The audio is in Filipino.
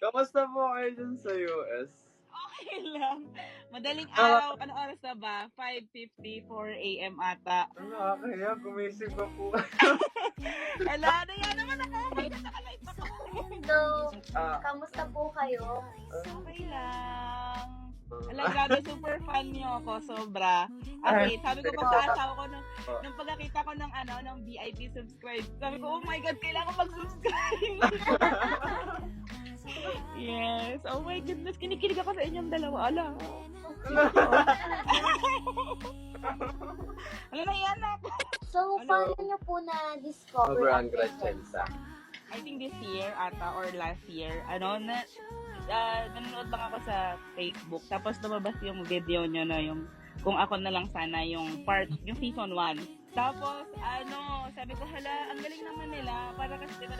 Kamusta po kayo dyan sa US? Okay lang. Madaling araw. Anong oras na ba? 5:54 a.m. ata. Nakakaya, gumising pa po. Ala, naya naman ako. May naka-live ako. So, kamusta po kayo? Okay lang. Alam, grabe, super fan niyo ako, sobra. Okay, sabi ko pagkaasawa ko nung pagkakita ko ng VIP subscribe, sabi ko, oh my God, kailangan mag-subscribe. Yes, oh my goodness, kinikilig ako sa inyong dalawa. Ala. Ano na yan ako? So, paano nyo po na-discover Ang Gratchensa. I think this year ata or last year, nanonood lang ako sa Facebook. Tapos lumabas yung video nyo na yung kung ako na lang sana yung season 1. Tapos, sabi ko, hala, ang galing naman nila. Para kasi diba